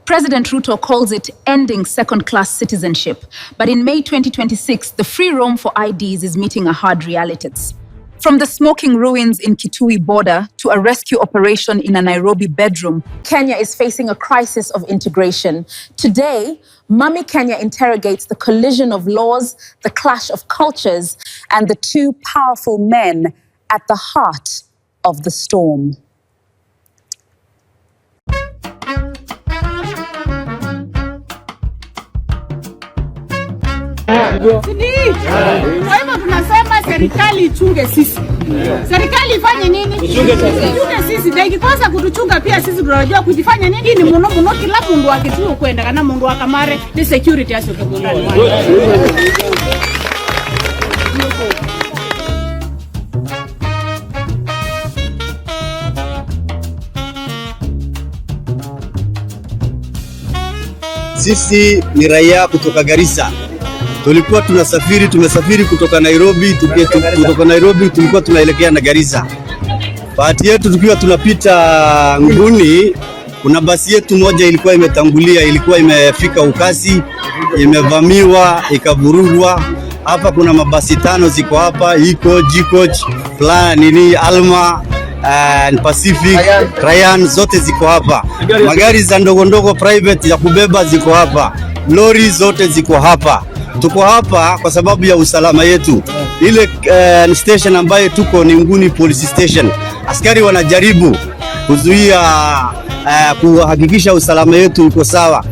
President Ruto calls it ending second-class citizenship. But in May 2026, the free roam for IDs is meeting a hard reality. From the smoking ruins in Kitui border to a rescue operation in a Nairobi bedroom, Kenya is facing a crisis of integration. Today, Mummy Kenya interrogates the collision of laws, the clash of cultures, and the two powerful men at the heart of the storm. Kwa hivyo tunasema serikali ichunge sisi. Serikali ifanye nini? Ichunge sisi. Na ikikosa kutuchunga pia sisi tunajua kujifanya nini ni muno kila mundu akituo kwenda kana mundu akamare the security aso kagolani. Sisi ni raia kutoka Garissa. Tulikuwa tumesafiri kutoka Nairobi, kutoka Nairobi tulikuwa tunaelekea na Garissa. Bahati yetu tukiwa tunapita Nguni, kuna basi yetu moja ilikuwa imetangulia, ilikuwa imefika ukasi, imevamiwa, ikavurugwa. Hapa kuna mabasi 5 ziko hapa, iko G-Coach, Alma, Pacific, Ryan zote ziko hapa. Magari za ndogo private ya kubeba ziko hapa. Lori zote ziko hapa. Tuko hapa kwa sababu ya usalama yetu. Ile station ambayo tuko ni Nguni Police Station. Askari wanajaribu kuzuia kuhakikisha usalama yetu uko sawa.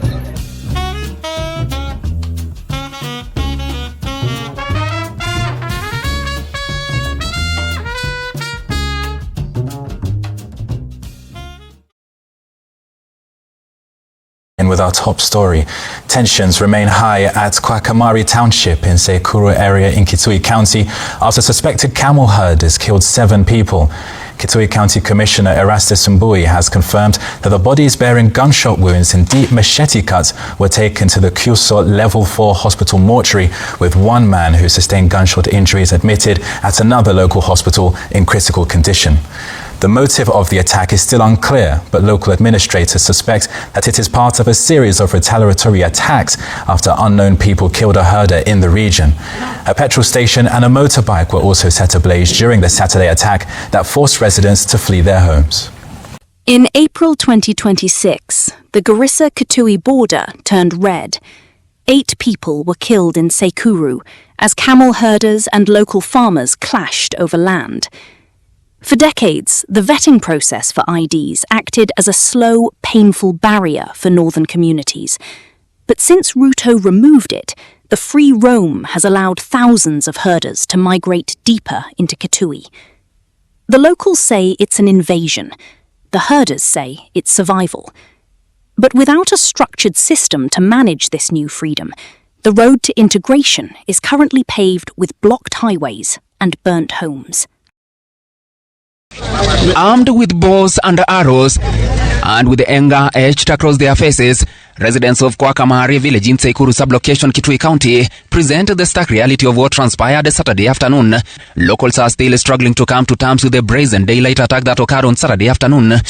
And with our top story, tensions remain high at Kwakamari Township in Sekuru area in Kitui County after suspected camel herders killed 7 people. Kitui County Commissioner Erastus Mbui has confirmed that the bodies bearing gunshot wounds and deep machete cuts were taken to the Kuso Level 4 hospital mortuary, with one man who sustained gunshot injuries admitted at another local hospital in critical condition. The motive of the attack is still unclear, but local administrators suspect that it is part of a series of retaliatory attacks after unknown people killed a herder in the region. A petrol station and a motorbike were also set ablaze during the Saturday attack that forced residents to flee their homes. In April 2026, the Garissa-Kitui border turned red. 8 people were killed in Sekuru as camel herders and local farmers clashed over land. For decades, the vetting process for IDs acted as a slow, painful barrier for northern communities. But since Ruto removed it, the free roam has allowed thousands of herders to migrate deeper into Kitui. The locals say it's an invasion. The herders say it's survival. But without a structured system to manage this new freedom, the road to integration is currently paved with blocked highways and burnt homes. Armed with bows and arrows, and with anger etched across their faces, residents of Kwakamari village in Sekuru sublocation Kitui County present the stark reality of what transpired Saturday afternoon. Locals are still struggling to come to terms with the brazen daylight attack that occurred on Saturday afternoon.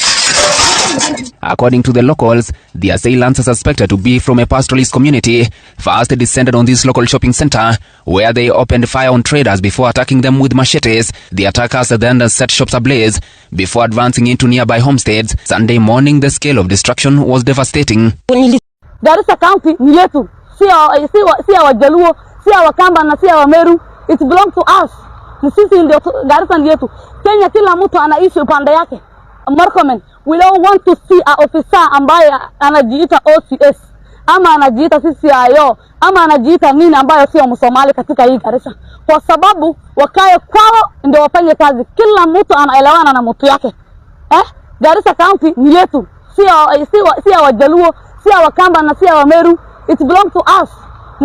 According to the locals, the assailants are suspected to be from a pastoralist community. First descended on this local shopping center, where they opened fire on traders before attacking them with machetes. The attackers then set shops ablaze before advancing into nearby homesteads. Sunday morning, the scale of destruction was devastating. Garissa County ni yetu, si Wajaluo, si Wakamba na si Wameru. It belongs to us. Sisi ndio Garissa ni yetu. Kenya kila mtu anaishi upande yake. Murkomen, we don't want to see a officer ambaye anajiita OCS ama anajiita CCIO ama anajiita nini ambayo sio Msomali katika hii Garissa, kwa sababu wakae kwao ndio wafanye kazi. Kila mtu anaelewana na mtu yake. Garissa County ni yetu, si Wajaluo, si Wakamba na si Wameru. It belongs to us.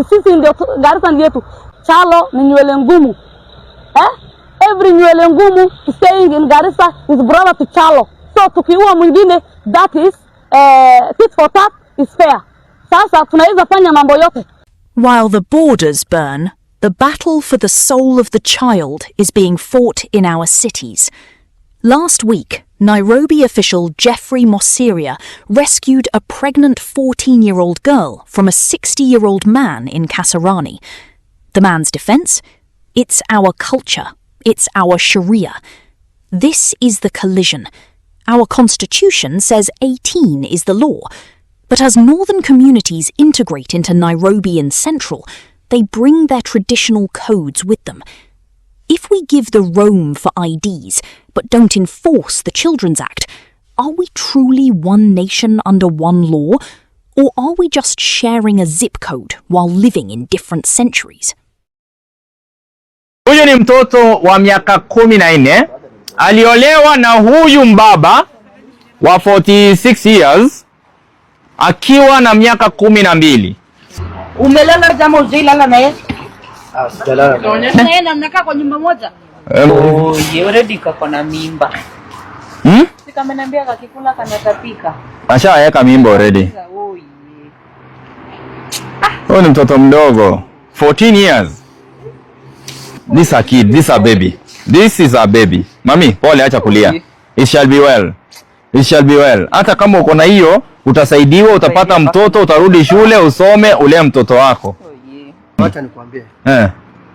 Sisi ndio Garissa ni yetu. Chalo ni Nywele Ngumu. Every Nywele Ngumu staying in Garissa is brother to Chalo. So tukiua mwingine, that is tit for tat is fair. Sasa tunaweza fanya mambo yote. While the borders burn, the battle for the soul of the child is being fought in our cities. Last week, Nairobi official Jeffrey Mosiria rescued a pregnant 14-year-old girl from a 60-year-old man in Kasarani. The man's defense? It's our culture. It's our Sheria. This is the collision. Our constitution says 18 is the law. But as northern communities integrate into Nairobi and Central, they bring their traditional codes with them. If we give the roam for IDs, but don't enforce the Children's Act, are we truly one nation under one law? Or are we just sharing a zip code while living in different centuries? Huyu ni mtoto wa miaka 14, aliolewa na huyu mbaba wa 46 years, akiwa na miaka 12. Umelala jamaa ujailala na yeye? Sijalala. Na yeye mnakaa kwa nyumba moja? Already kako na mimba. Sika ameniambia kakikula kanatapika. Ashaweka mimba already. Huyu ni mtoto mdogo, 14 years. This a kid, this a baby. This is a baby. Mami, pole, acha kulia. It shall be well. It shall be well. Hata kama uko na hiyo, utasaidiwa, utapata mtoto, utarudi shule, usome, ule mtoto wako. Wacha nikwambie.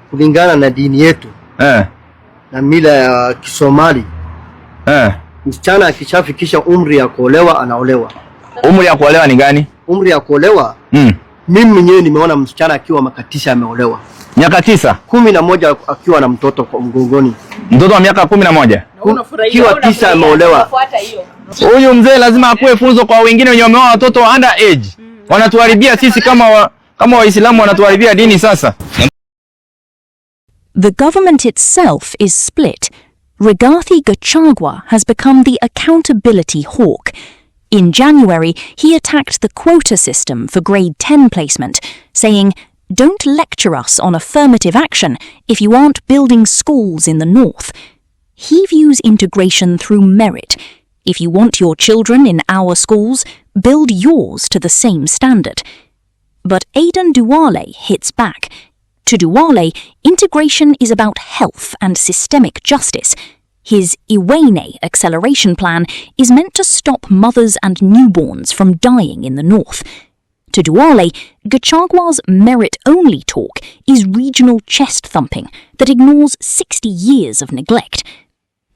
Kulingana na dini yetu. Na mila ya Kisomali. Msichana akishafikisha umri ya kuolewa anaolewa. Umri ya kuolewa ni gani? Umri ya kuolewa? Mimi mwenyewe nimeona msichana akiwa miaka 9 ameolewa. Miaka 9? 11 akiwa na mtoto kwa mgongoni. Mtoto wa miaka 11? Akiwa 9 ameolewa. Huyu mzee lazima akuwe funzo kwa wengine wenye wameoa watoto under age. Wanatuharibia sisi kama Waislamu, wanatuharibia dini sasa. The government itself is split. Rigathi Gachagua has become the accountability hawk. In January, he attacked the quota system for grade 10 placement, saying, "Don't lecture us on affirmative action if you aren't building schools in the north." He views integration through merit. If you want your children in our schools, build yours to the same standard. But Aden Duale hits back. To Duale, integration is about health and systemic justice. His Iwene acceleration plan is meant to stop mothers and newborns from dying in the north. To Duale, Gachagua's merit-only talk is regional chest-thumping that ignores 60 years of neglect.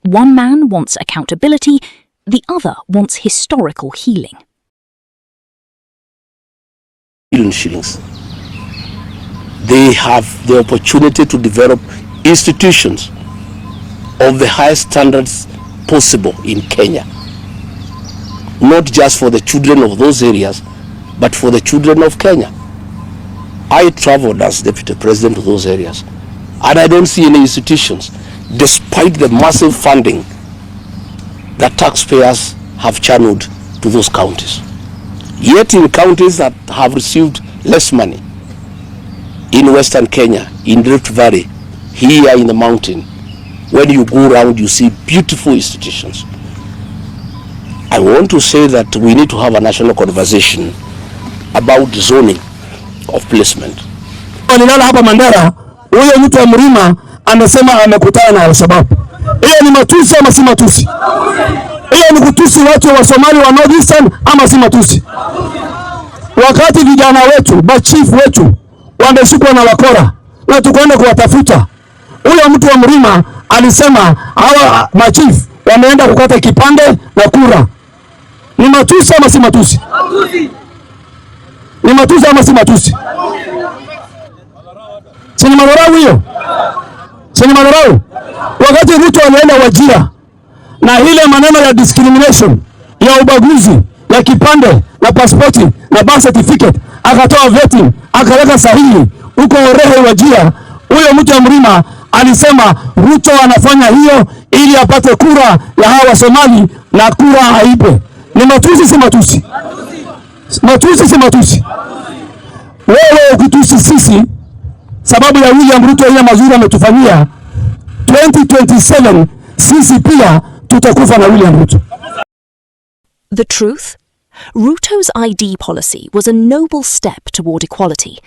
One man wants accountability, the other wants historical healing. Shillings. They have the opportunity to develop institutions of the highest standards possible in Kenya. Not just for the children of those areas, but for the children of Kenya. I traveled as deputy president to those areas, and I don't see any institutions, despite the massive funding that taxpayers have channeled to those counties. Yet in counties that have received less money, in Western Kenya, in Rift Valley, here in the mountain, when you go around, you see beautiful institutions. I want to say that we need to have a national conversation about zoning of placement. Nilala hapa Mandera, huyo mtu wa mlima amesema amekutana na Al-Shabaab. Hiyo ni matusi ama si matusi? Hiyo ni kutusi watu wa Somali wa Northeastern ama si matusi? Wakati vijana wetu, machifu wetu wameshikwa na wakora na tukaenda kuwatafuta, huyo mtu wa mlima alisema hawa machifu wameenda kukata kipande na kura. Ni matusi ama si matusi? Ni matusi ama si matusi? Si ni madharau hiyo? Si ni madharau? Wakati Ruto alienda Wajir na ile maneno ya discrimination, ya ubaguzi, ya kipande, na pasipoti, na birth certificate, akatoa vetting, akaweka sahihi huko Orehe Wajir, huyo mtu wa mlima alisema Ruto anafanya hiyo ili apate kura ya hawa Somali na kura haipe. Ni matusi si matusi? Matusi si matusi? Wewe ukitusi sisi sababu ya William Ruto ile mazuri ametufanyia, 2027 sisi pia tutakufa na William Ruto. The truth? Ruto's ID policy was a noble step toward equality,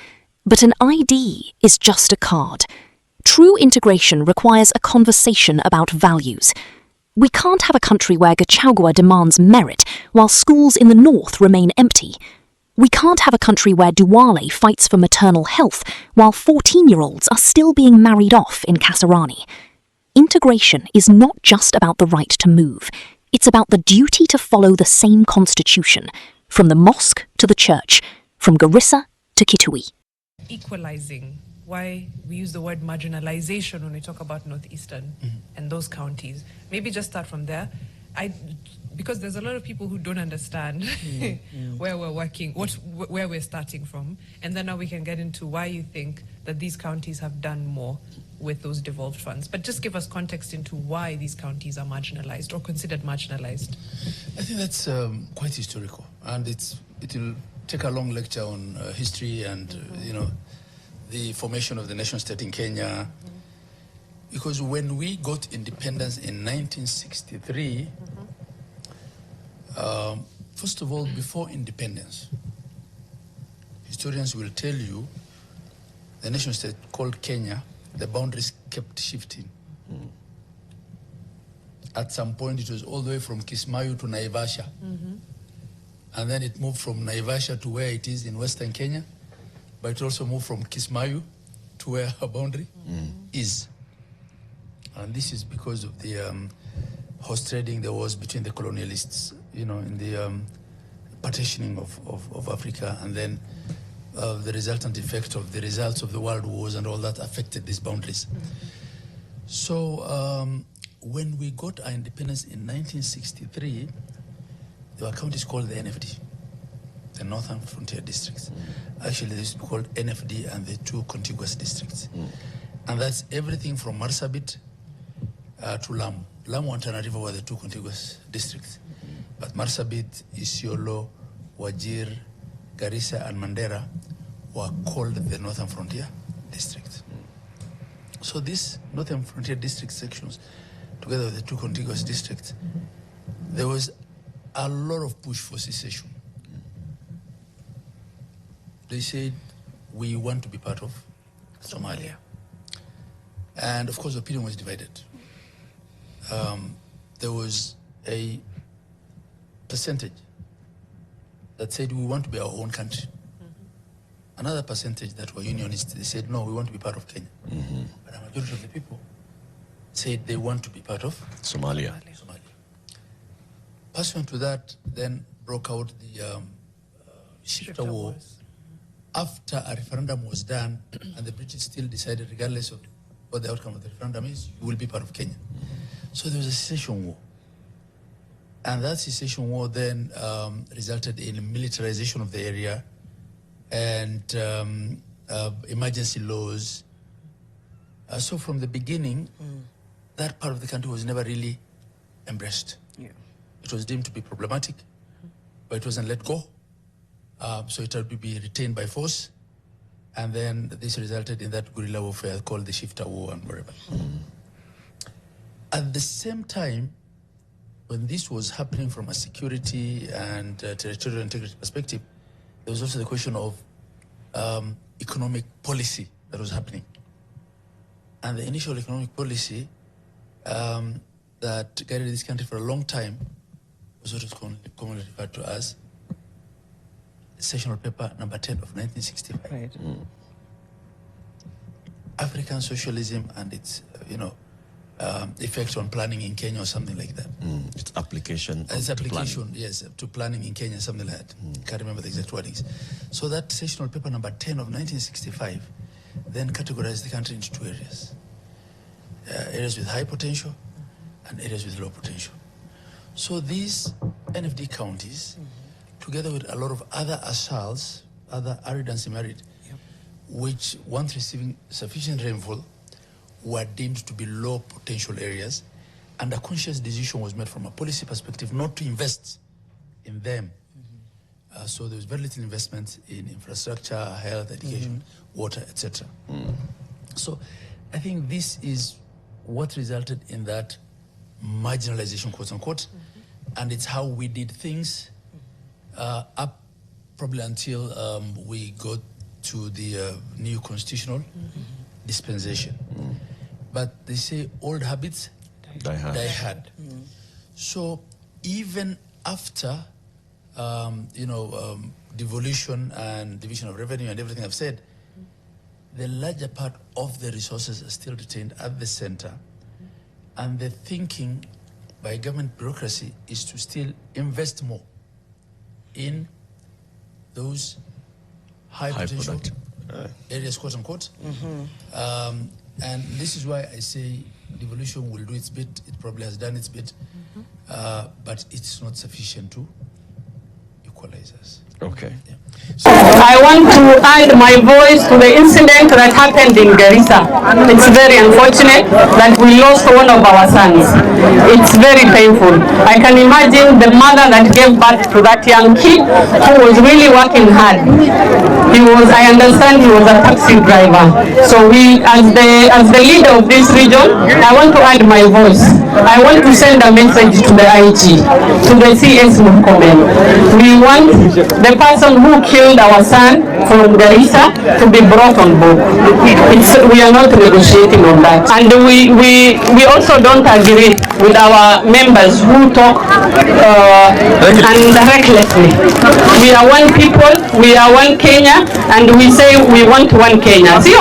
but an ID is just a card. True integration requires a conversation about values. We can't have a country where Gachagua demands merit while schools in the north remain empty. We can't have a country where Duale fights for maternal health while 14-year-olds are still being married off in Kasarani. Integration is not just about the right to move. It's about the duty to follow the same constitution, from the mosque to the church, from Garissa to Kitui. Equalizing, why we use the word marginalization when we talk about Northeastern and those counties. Maybe just start from there. Because there's a lot of people who don't understand where we're working, where we're starting from, and then now we can get into why you think that these counties have done more with those devolved funds. But just give us context into why these counties are marginalized or considered marginalized. I think that's quite historical, and it will take a long lecture on history and the formation of the nation state in Kenya. Because when we got independence in 1963, first of all, before independence, historians will tell you the nation state called Kenya, the boundaries kept shifting. At some point, it was all the way from Kismayu to Naivasha. And then it moved from Naivasha to where it is in Western Kenya, but it also moved from Kismayu to where her boundary is. And this is because of the horse trading there was between the colonialists, in the partitioning of Africa, and then the resultant effect of the results of the world wars and all that affected these boundaries. So when we got our independence in 1963, there were counties called the NFD, the Northern Frontier Districts. Actually, they used to be called NFD and the two contiguous districts. And that's everything from Marsabit to Lamu. Lamu and Tana River were the two contiguous districts. But Marsabit, Isiolo, Wajir, Garissa, and Mandera were called the Northern Frontier District. So these Northern Frontier District sections, together with the two contiguous districts, there was a lot of push for secession. They said, we want to be part of Somalia. And of course, opinion was divided. There was a percentage that said we want to be our own country. Another percentage that were unionists, they said, no, we want to be part of Kenya. But a majority of the people said they want to be part of Somalia. Pursuant to that, then broke out the Shifta War. After a referendum was done, and the British still decided, regardless of what the outcome of the referendum is, you will be part of Kenya. So there was a secession war. And that secession war then resulted in militarization of the area and emergency laws. So from the beginning, that part of the country was never really embraced. It was deemed to be problematic, but it wasn't let go. So it had to be retained by force. And then this resulted in that guerrilla warfare called the Shifta War and whatever. At the same time, when this was happening from a security and territorial integrity perspective, there was also the question of economic policy that was happening. And the initial economic policy that guided this country for a long time was what is commonly referred to as Sessional Paper number 10 of 1965. Right. African socialism and its, effect on planning in Kenya or something like that. Its application. Its application, yes, to planning in Kenya, something like that. Can't remember the exact wordings. So that Sessional Paper number 10 of 1965 then categorized the country into two areas. Areas with high potential and areas with low potential. So these NFD counties, together with a lot of other asals, other arid and semi-arid, which once receiving sufficient rainfall, were deemed to be low potential areas, and a conscious decision was made from a policy perspective not to invest in them. So there was very little investment in infrastructure, health, education, water, etc. So I think this is what resulted in that marginalization, quote unquote, and it's how we did things up probably until we got to the new constitutional dispensation. But they say old habits die hard. So even after, devolution and division of revenue and everything I've said, the larger part of the resources are still retained at the center. And the thinking by government bureaucracy is to still invest more in those high potential areas, quote unquote. And this is why I say devolution will do its bit. It probably has done its bit, but it's not sufficient to equalize us. Okay. Yeah. I want to add my voice to the incident that happened in Garissa. It's very unfortunate that we lost one of our sons. It's very painful. I can imagine the mother that gave birth to that young kid who was really working hard. I understand he was a taxi driver. So as the leader of this region, I want to add my voice. I want to send a message to the IG, to the CS Murkomen. We want the person who killed our son from Garissa to be brought on board. We are not negotiating on that. And we also don't agree with our members who talk and recklessly. We are one people, we are one Kenya, and we say we want one Kenya. See?